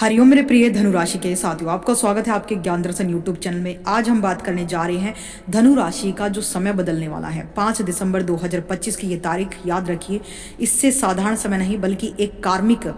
हरिओम मेरे प्रिय धनु राशि के साथियों, आपका स्वागत है आपके ज्ञान दर्शन यूट्यूब चैनल में। आज हम बात करने जा रहे हैं धनु राशि का जो समय बदलने वाला है 5 दिसंबर 2025 की ये तारीख याद रखिए। इससे साधारण समय नहीं बल्कि एक कार्मिक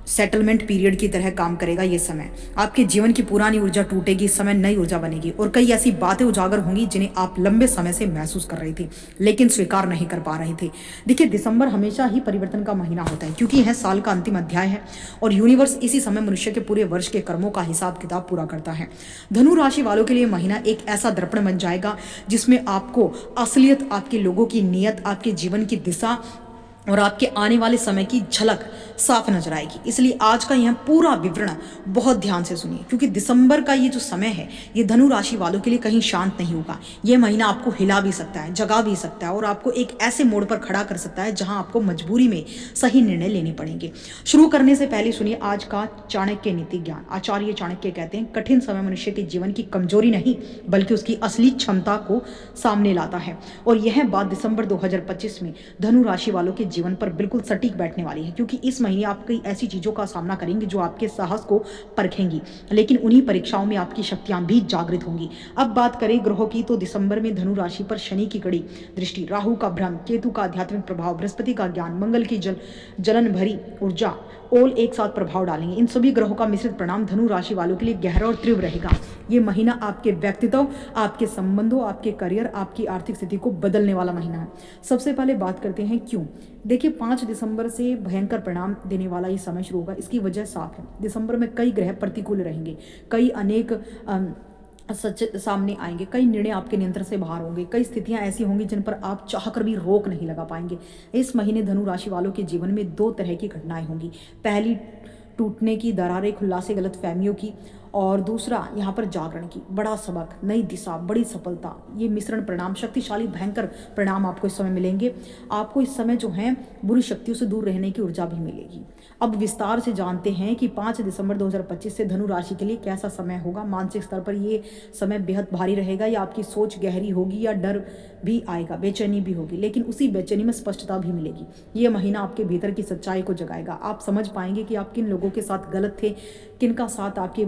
सेटलमेंट पीरियड की तरह काम करेगा ये समय। आपके जीवन की पुरानी ऊर्जा टूटेगी, इस समय नई ऊर्जा बनेगी और कई ऐसी बातें उजागर होंगी जिन्हें आप लंबे समय से महसूस कर रहे थे लेकिन स्वीकार नहीं कर पा रहे थे। देखिए, दिसंबर हमेशा ही परिवर्तन का महीना होता है क्योंकि यह साल का अंतिम अध्याय है और यूनिवर्स इसी समय मनुष्य के पूरे वर्ष के कर्मों का हिसाब किताब पूरा करता है। धनु राशि वालों के लिए महीना एक ऐसा दर्पण बन जाएगा जिसमें आपको असलियत, आपके लोगों की नीयत, आपके जीवन की दिशा और आपके आने वाले समय की झलक साफ नजर आएगी। इसलिए आज का यह पूरा विवरण बहुत ध्यान से सुनिए क्योंकि दिसंबर का ये जो समय है ये धनु राशि वालों के लिए कहीं शांत नहीं होगा। ये महीना आपको हिला भी सकता है, जगा भी सकता है और आपको एक ऐसे मोड़ पर खड़ा कर सकता है जहां आपको मजबूरी में सही निर्णय लेने पड़ेंगे। शुरू करने से पहले सुनिए आज का चाणक्य नीति ज्ञान। आचार्य चाणक्य कहते हैं, कठिन समय मनुष्य के जीवन की कमजोरी नहीं बल्कि उसकी असली क्षमता को सामने लाता है। और यह बात दिसंबर 2025 में धनु राशि वालों के जीवन पर बिल्कुल सटीक बैठने वाली है क्योंकि इस महीने आप कई ऐसी चीजों का सामना करेंगे जो आपके साहस को परखेंगी, लेकिन उन्हीं परीक्षाओं में आपकी शक्तियां भी जागृत होंगी। अब बात करें ग्रहों की तो दिसंबर में धनु राशि पर शनि की कड़ी दृष्टि, राहु का भ्रम, केतु का आध्यात्मिक प्रभाव, बृहस्पति का ज्ञान, मंगल की जलन भरी ऊर्जा ऑल एक साथ प्रभाव डालेंगे। इन सभी ग्रहों का मिश्रित परिणाम धनु राशि वालों के लिए गहरा और तीव्र रहेगा। ये महीना आपके व्यक्तित्व, आपके संबंधों, आपके करियर, आपकी आर्थिक स्थिति को बदलने वाला महीना है। सबसे पहले बात करते हैं क्यों। देखिए, 5 दिसंबर से भयंकर परिणाम देने वाला ये समय शुरू होगा। इसकी वजह साफ है, दिसंबर में कई ग्रह प्रतिकूल रहेंगे, कई अनेक सच सामने आएंगे, कई निर्णय आपके नियंत्रण से बाहर होंगे, कई स्थितियां ऐसी होंगी जिन पर आप चाहकर भी रोक नहीं लगा पाएंगे। इस महीने धनु राशि वालों के जीवन में 2 तरह की घटनाएं होंगी। पहली, टूटने की, दरारें, खुलासे, गलत फहमियों की, और दूसरा यहाँ पर जागरण की, बड़ा सबक, नई दिशा, बड़ी सफलता। ये मिश्रण परिणाम, शक्तिशाली भयंकर परिणाम आपको इस समय मिलेंगे। आपको इस समय जो है बुरी शक्तियों से दूर रहने की ऊर्जा भी मिलेगी। अब विस्तार से जानते हैं कि 5 दिसंबर 2025 से धनु राशि के लिए कैसा समय होगा। मानसिक स्तर पर ये समय बेहद भारी रहेगा, या आपकी सोच गहरी होगी या डर भी आएगा, बेचैनी भी होगी, लेकिन उसी बेचैनी में स्पष्टता भी मिलेगी। ये महीना आपके भीतर की सच्चाई को जगाएगा। आप समझ पाएंगे कि आप किन लोगों के साथ गलत थे, किन का साथ आपकी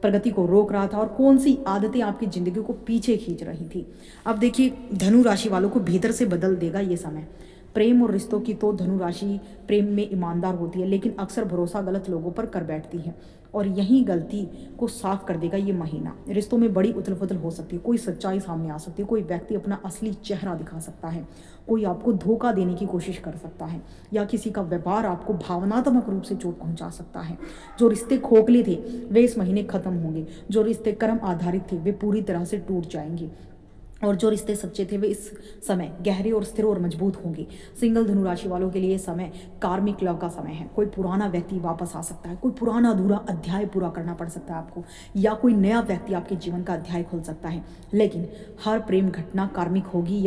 प्रगति को रोक रहा था और कौन सी आदतें आपकी जिंदगी को पीछे खींच रही थी। अब देखिए, धनु राशि वालों को भीतर से बदल देगा ये समय। प्रेम और रिश्तों की तो धनु राशि प्रेम में ईमानदार होती है लेकिन अक्सर भरोसा गलत लोगों पर कर बैठती है और यही गलती को साफ कर देगा ये महीना। रिश्तों में बड़ी उथल पुथल हो सकती है, कोई सच्चाई सामने आ सकती है, कोई व्यक्ति अपना असली चेहरा दिखा सकता है, कोई आपको धोखा देने की कोशिश कर सकता है, या किसी का व्यवहार आपको भावनात्मक रूप से चोट पहुंचा सकता है। जो रिश्ते खोखले थे वे इस महीने खत्म होंगे, जो रिश्ते कर्म आधारित थे वे पूरी तरह से टूट जाएंगे और जो रिश्ते सच्चे थे वे इस समय गहरे और स्थिर और मजबूत होंगे। सिंगल धनु राशि वालों के लिए समय कार्मिक लव का समय है। कोई पुराना व्यक्ति वापस आ सकता है, कोई पुराना अधूरा अध्याय पूरा करना पड़ सकता है आपको, या कोई नया व्यक्ति आपके जीवन का अध्याय खोल सकता है। लेकिन हर प्रेम घटना कार्मिक होगी,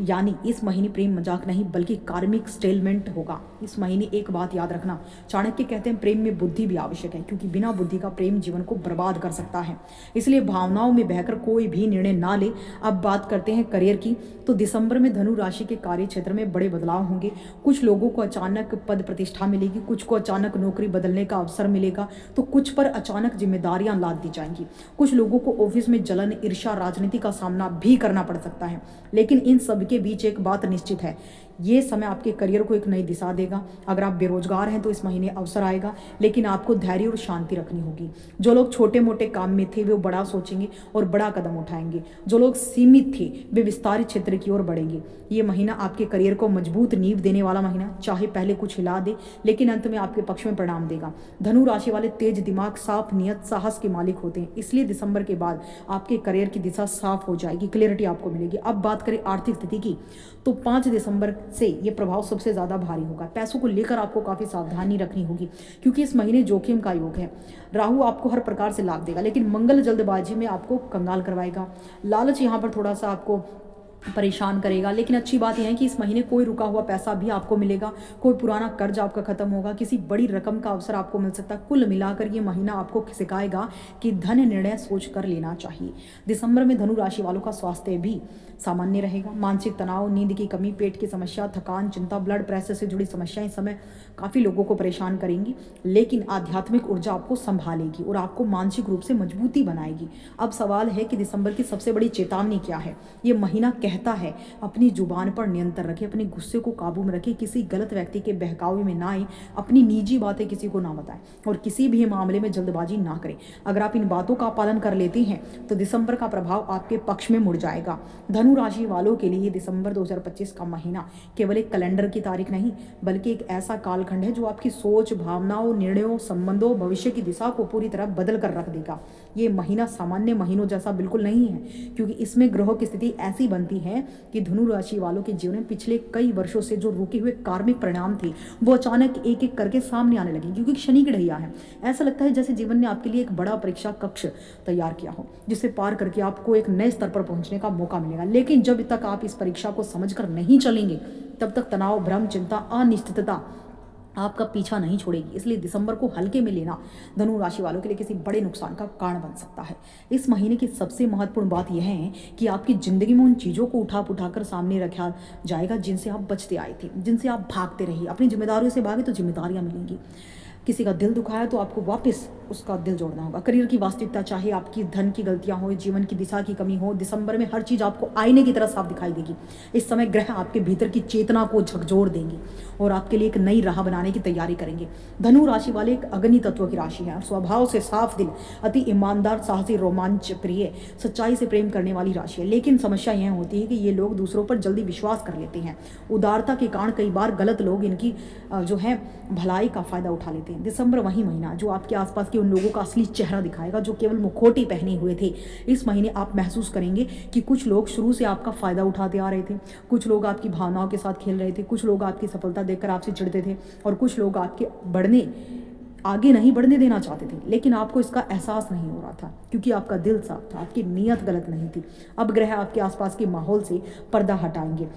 यानी इस महीने प्रेम मजाक नहीं बल्कि कार्मिक स्टेलमेंट होगा। इस महीने एक बात याद रखना, चाणक्य कहते हैं प्रेम में बुद्धि भी आवश्यक है क्योंकि बिना बुद्धि का प्रेम जीवन को बर्बाद कर सकता है। इसलिए भावनाओं में बहकर कोई भी निर्णय ना ले। अब बात करते हैं करियर की, तो दिसंबर में धनु राशि के कार्य क्षेत्र में बड़े बदलाव होंगे। कुछ लोगों को अचानक पद प्रतिष्ठा मिलेगी, कुछ को अचानक नौकरी बदलने का अवसर मिलेगा, तो कुछ पर अचानक जिम्मेदारियां लाद दी जाएंगी। कुछ लोगों को ऑफिस में जलन, ईर्ष्या, राजनीति का सामना भी करना पड़ सकता है। लेकिन इन सब के बीच एक बात निश्चित है, ये समय आपके करियर को एक नई दिशा देगा। अगर आप बेरोजगार हैं तो इस महीने अवसर आएगा, लेकिन आपको धैर्य और शांति रखनी होगी। जो लोग छोटे मोटे काम में थे वे बड़ा सोचेंगे और बड़ा कदम उठाएंगे। जो लोग सीमित थे वे विस्तारित क्षेत्र की ओर बढ़ेंगे। ये महीना आपके करियर को मजबूत नींव देने वाला महीना, चाहे पहले कुछ हिला दे लेकिन अंत में आपके पक्ष में परिणाम देगा। धनु राशि वाले तेज दिमाग, साफ नियत, साहस के मालिक होते हैं, इसलिए दिसंबर के बाद आपके करियर की दिशा साफ हो जाएगी, क्लियरिटी आपको मिलेगी। अब बात करें आर्थिक स्थिति की, तो 5 दिसंबर से ये प्रभाव सबसे ज्यादा भारी होगा। पैसों को लेकर आपको काफी सावधानी रखनी होगी क्योंकि इस महीने जोखिम का योग है। राहु आपको हर प्रकार से लाभ देगा लेकिन मंगल जल्दबाजी में आपको कंगाल करवाएगा। लालच यहाँ पर थोड़ा सा आपको परेशान करेगा। लेकिन अच्छी बात यह है कि इस महीने कोई रुका हुआ पैसा भी आपको मिलेगा, कोई पुराना कर्ज आपका खत्म होगा, किसी बड़ी रकम का अवसर आपको मिल सकता है। कुल मिलाकर ये महीना आपको सिखाएगा कि धन निर्णय सोच कर लेना चाहिए। दिसंबर में धनु राशि वालों का स्वास्थ्य भी सामान्य रहेगा। मानसिक तनाव, नींद की कमी, पेट की समस्या, थकान, चिंता, ब्लड प्रेशर से जुड़ी समस्याएं इस समय काफ़ी लोगों को परेशान करेंगी, लेकिन आध्यात्मिक ऊर्जा आपको संभालेगी और आपको मानसिक रूप से मजबूती बनाएगी। अब सवाल है कि दिसंबर की सबसे बड़ी चेतावनी क्या है। ये महीना कहता है अपनी जुबान पर नियंत्रण रखें, अपने गुस्से को काबू में रखें, किसी गलत व्यक्ति के बहकावे में ना आए, अपनी निजी बातें किसी को ना बताएं और किसी भी मामले में जल्दबाजी ना करें। अगर आप इन बातों का पालन कर लेते हैं तो दिसंबर का प्रभाव आपके पक्ष में मुड़ जाएगा। धनु राशि वालों के लिए दिसंबर 2025 का महीना केवल एक कैलेंडर की तारीख नहीं, बल्कि एक ऐसा कालखंड है जो आपकी सोच, भावनाओं, निर्णयों, संबंधों, भविष्य की दिशा को पूरी तरह बदल कर रख देगा। ये महीना सामान्य महीनों जैसा बिल्कुल नहीं है, क्योंकि इसमें ग्रहों की स्थिति ऐसी बनती है कि धनु राशि वालों के जीवन में पिछले कई वर्षों से जो रुके हुए कार्मिक परिणाम थे वो अचानक एक एक करके सामने आने लगे, क्योंकि शनि की ढैया है। ऐसा लगता है जैसे जीवन ने आपके लिए एक बड़ा परीक्षा कक्ष तैयार किया हो, जिसे पार करके आपको एक नए स्तर पर पहुंचने का मौका मिलेगा। लेकिन जब तक आप इस परीक्षा को समझकर नहीं चलेंगे, तब तक तनाव, भ्रम, चिंता, अनिश्चितता आपका पीछा नहीं छोड़ेगी। इसलिए दिसंबर को हल्के में लेना धनु राशि वालों के लिए किसी बड़े नुकसान का कारण बन सकता है। इस महीने की सबसे महत्वपूर्ण बात यह है कि आपकी जिंदगी में उन चीज़ों को उठाकर सामने रखा जाएगा जिनसे आप बचते आए थे, जिनसे आप भागते रहे। अपनी जिम्मेदारियों से भागे तो जिम्मेदारियां मिलेंगी। किसी का दिल दुखाया तो आपको वापस उसका दिल जोड़ना होगा। करियर की वास्तविकता, चाहे आपकी धन की गलतियां हो, जीवन की दिशा की कमी हो, दिसंबर में हर चीज़ आपको आईने की तरह साफ दिखाई देगी। इस समय ग्रह आपके भीतर की चेतना को झकझोर देंगे और आपके लिए एक नई राह बनाने की तैयारी करेंगे। धनु राशि वाले एक अग्नि तत्व की राशि है, स्वभाव से साफ दिल, अति ईमानदार, साहसी, रोमांच प्रिय, सच्चाई से प्रेम करने वाली राशि है। लेकिन समस्या यह होती है कि ये लोग दूसरों पर जल्दी विश्वास कर लेते हैं। उदारता के कारण कई बार गलत लोग इनकी जो है भलाई का फायदा उठा लेते हैं। दिसंबर वही महीना जो आपके आसपास के उन लोगों का असली चेहरा दिखाएगा जो केवल मुखौटे पहने हुए थे। इस महीने आप महसूस करेंगे कि कुछ लोग शुरू से आपका फायदा उठाते आ रहे थे, कुछ लोग आपकी भावनाओं के साथ खेल रहे थे, कुछ लोग आपकी सफलता देखकर आपसे चिढ़ते थे और कुछ लोग आपके आगे नहीं बढ़ने देना चाहते थे। लेकिन आपको इसका एहसास नहीं हो रहा था, क्योंकि आपका दिल साफ था, आपकी नीयत गलत नहीं थी। अब ग्रह आपके आसपास के माहौल से पर्दा हटाएंगे।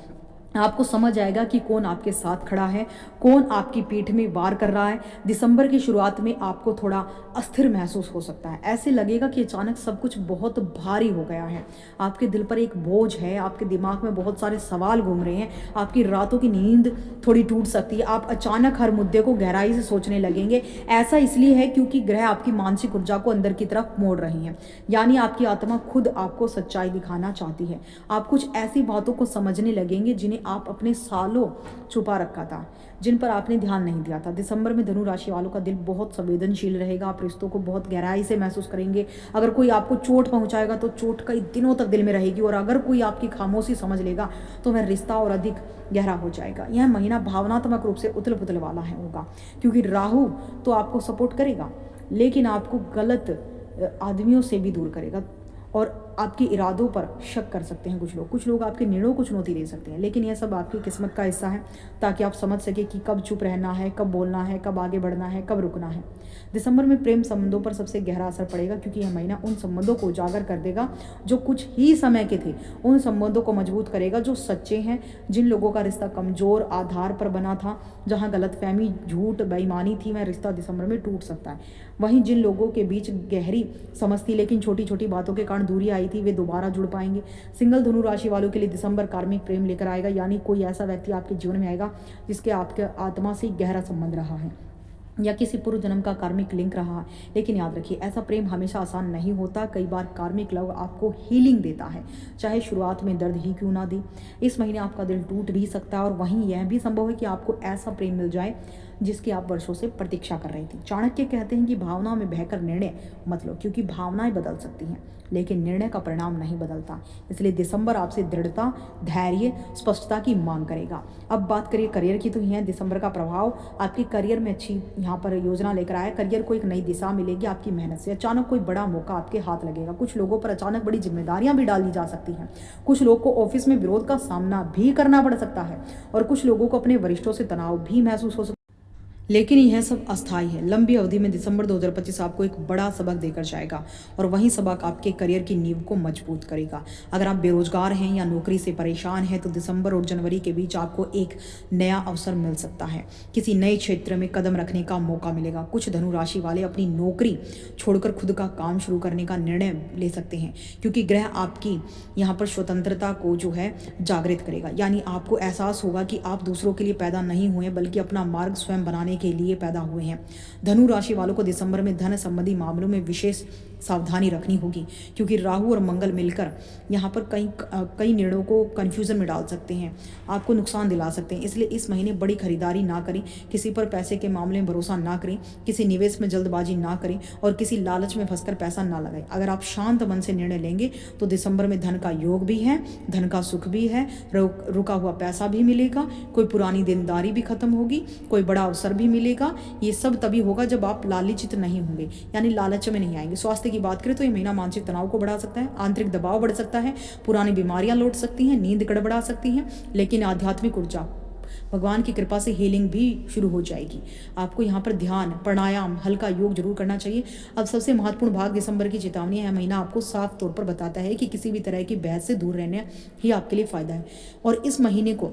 आपको समझ आएगा कि कौन आपके साथ खड़ा है, कौन आपकी पीठ में वार कर रहा है। दिसंबर की शुरुआत में आपको थोड़ा अस्थिर महसूस हो सकता है। ऐसे लगेगा कि अचानक सब कुछ बहुत भारी हो गया है, आपके दिल पर एक बोझ है, आपके दिमाग में बहुत सारे सवाल घूम रहे हैं, आपकी रातों की नींद थोड़ी टूट सकती है। आप अचानक हर मुद्दे को गहराई से सोचने लगेंगे। ऐसा इसलिए है क्योंकि ग्रह आपकी मानसिक ऊर्जा को अंदर की तरफ मोड़ रही हैं, यानी आपकी आत्मा खुद आपको सच्चाई दिखाना चाहती है। आप कुछ ऐसी बातों को समझने लगेंगे जिन्हें आप अपने सालों छुपा रखा था, जिन पर आपने ध्यान नहीं दिया था। दिसंबर में धनु राशि वालों का दिल बहुत संवेदनशील रहेगा। आप रिश्तों को बहुत गहराई से महसूस करेंगे। अगर कोई आपको चोट पहुंचाएगा तो चोट कई दिनों तक दिल में रहेगी, और अगर कोई आपकी खामोशी समझ लेगा तो वह रिश्ता और अधिक गहरा हो जाएगा। यह महीना भावनात्मक रूप से उथल पुथल वाला होगा, क्योंकि राहु तो आपको सपोर्ट करेगा, लेकिन आपको गलत आदमियों से भी दूर करेगा और आपके इरादों पर शक कर सकते हैं कुछ लोग आपके निर्णयों को चुनौती दे सकते हैं। लेकिन यह सब आपकी किस्मत का हिस्सा है, ताकि आप समझ सके कि कब चुप रहना है, कब बोलना है, कब आगे बढ़ना है, कब रुकना है। दिसंबर में प्रेम संबंधों पर सबसे गहरा असर पड़ेगा, क्योंकि यह महीना उन संबंधों को उजागर कर देगा जो कुछ ही समय के थे। उन संबंधों को मजबूत करेगा जो सच्चे हैं। जिन लोगों का रिश्ता कमजोर आधार पर बना था, जहाँ गलतफहमी, झूठ, बेईमानी थी, वह रिश्ता दिसंबर में टूट सकता है। वहीं जिन लोगों के बीच गहरी समझ थी लेकिन छोटी छोटी बातों के कारण दूरी आई थी, वे दोबारा जुड़ पाएंगे। सिंगल धनु राशि वालों के लिए दिसंबर कार्मिक प्रेम लेकर आएगा, यानी कोई ऐसा व्यक्ति आपके जीवन में आएगा जिसके आपके आत्मा से गहरा संबंध रहा है या किसी पूर्व जन्म का कार्मिक लिंक रहा है। लेकिन याद रखिए, ऐसा प्रेम हमेशा आसान नहीं होता। कई बार कार्मिक लव आपको हीलिंग देता है, चाहे शुरुआत में दर्द ही क्यों ना दे। इस महीने आपका दिल टूट भी सकता है, और वहीं यह भी संभव है कि आपको ऐसा प्रेम मिल जाए जिसकी आप वर्षों से प्रतीक्षा कर रही थी। चाणक्य कहते हैं कि भावनाओं में बहकर निर्णय मत लो, क्योंकि भावनाएं बदल सकती हैं लेकिन निर्णय का परिणाम नहीं बदलता। इसलिए दिसंबर आपसे दृढ़ता, धैर्य, स्पष्टता की मांग करेगा। अब बात करिए करियर की, तो यह दिसंबर का प्रभाव आपके करियर में अच्छी यहाँ पर योजना लेकर आया। करियर को एक नई दिशा मिलेगी आपकी मेहनत से। अचानक कोई बड़ा मौका आपके हाथ लगेगा। कुछ लोगों पर अचानक बड़ी जिम्मेदारियां भी डाली जा सकती हैं। कुछ लोग को ऑफिस में विरोध का सामना भी करना पड़ सकता है, और कुछ लोगों को अपने वरिष्ठों से तनाव भी महसूस हो सकता है। लेकिन यह सब अस्थायी है। लंबी अवधि में दिसंबर 2025 आपको एक बड़ा सबक देकर जाएगा और वही सबक आपके करियर की नींव को मजबूत करेगा। अगर आप बेरोजगार हैं या नौकरी से परेशान हैं तो दिसंबर और जनवरी के बीच आपको एक नया अवसर मिल सकता है। किसी नए क्षेत्र में कदम रखने का मौका मिलेगा। कुछ धनु राशि वाले अपनी नौकरी छोड़कर खुद का काम शुरू करने का निर्णय ले सकते हैं, क्योंकि ग्रह आपकी यहाँ पर स्वतंत्रता को जो है जागृत करेगा। यानी आपको एहसास होगा कि आप दूसरों के लिए पैदा नहीं हुए बल्कि अपना मार्ग स्वयं बनाने के लिए पैदा हुए हैं। धनु राशि वालों को दिसंबर में धन संबंधी मामलों में विशेष सावधानी रखनी होगी, क्योंकि राहु और मंगल मिलकर यहाँ पर कई निर्णयों को कन्फ्यूजन में डाल सकते हैं, आपको नुकसान दिला सकते हैं। इसलिए इस महीने बड़ी खरीदारी ना करें, किसी पर पैसे के मामले में भरोसा ना करें, किसी निवेश में जल्दबाजी ना करें और किसी लालच में फंसकर पैसा ना लगाएं। अगर आप शांत मन से निर्णय लेंगे तो दिसंबर में धन का योग भी है, धन का सुख भी है, रुका हुआ पैसा भी मिलेगा, कोई पुरानी देनदारी भी खत्म होगी, कोई बड़ा अवसर भी मिलेगा। ये सब तभी होगा जब आप लालचित नहीं होंगे, यानी लालच में नहीं आएंगे। स्वास्थ्य की बात करें तो ये महीना मानसिक तनाव को बढ़ा सकता है, आंतरिक दबाव बढ़ सकता है, पुरानी बीमारियां लौट सकती हैं, नींद गड़बड़ा सकती हैं, लेकिन आध्यात्मिक ऊर्जा भगवान की कृपा से हीलिंग भी शुरू हो जाएगी। आपको यहाँ पर ध्यान, प्राणायाम, हल्का योग जरूर करना चाहिए। अब सबसे महत्वपूर्ण भाग दिसंबर की चेतावनी है। महीना आपको साफ तौर पर बताता है कि किसी भी तरह की बहस से दूर रहना ही आपके लिए फायदा है। और इस महीने को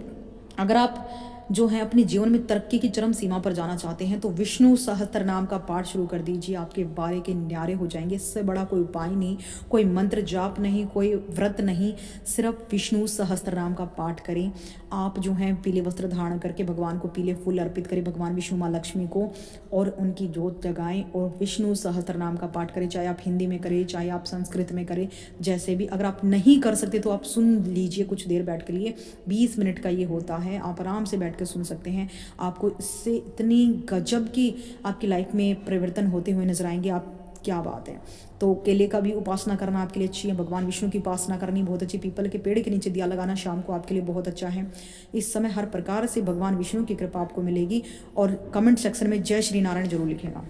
अगर आप जो है अपने जीवन में तरक्की की चरम सीमा पर जाना चाहते हैं तो विष्णु सहस्त्र नाम का पाठ शुरू कर दीजिए। आपके बारे के न्यारे हो जाएंगे। इससे बड़ा कोई उपाय नहीं, कोई मंत्र जाप नहीं, कोई व्रत नहीं, सिर्फ विष्णु सहस्त्र नाम का पाठ करें। आप जो हैं पीले वस्त्र धारण करके भगवान को पीले फूल अर्पित करें, भगवान विष्णु माँ लक्ष्मी को, और उनकी जोत जगाएं और विष्णु सहस्त्र नाम का पाठ करें। चाहे आप हिंदी में करें, चाहे आप संस्कृत में करें, जैसे भी। अगर आप नहीं कर सकते तो आप सुन लीजिए कुछ देर बैठ के लिए, 20 मिनट का ये होता है, आप आराम से बैठ के सुन सकते हैं। आपको इससे इतनी गजब की आपकी लाइफ में परिवर्तन होते हुए नजर आएंगे। आप क्या बात है। तो केले का भी उपासना करना आपके लिए अच्छी है, भगवान विष्णु की उपासना करनी बहुत अच्छी, पीपल के पेड़ के नीचे दिया लगाना शाम को आपके लिए बहुत अच्छा है। इस समय हर प्रकार से भगवान विष्णु की कृपा आपको मिलेगी। और कमेंट सेक्शन में जय श्री नारायण जरूर लिखेगा।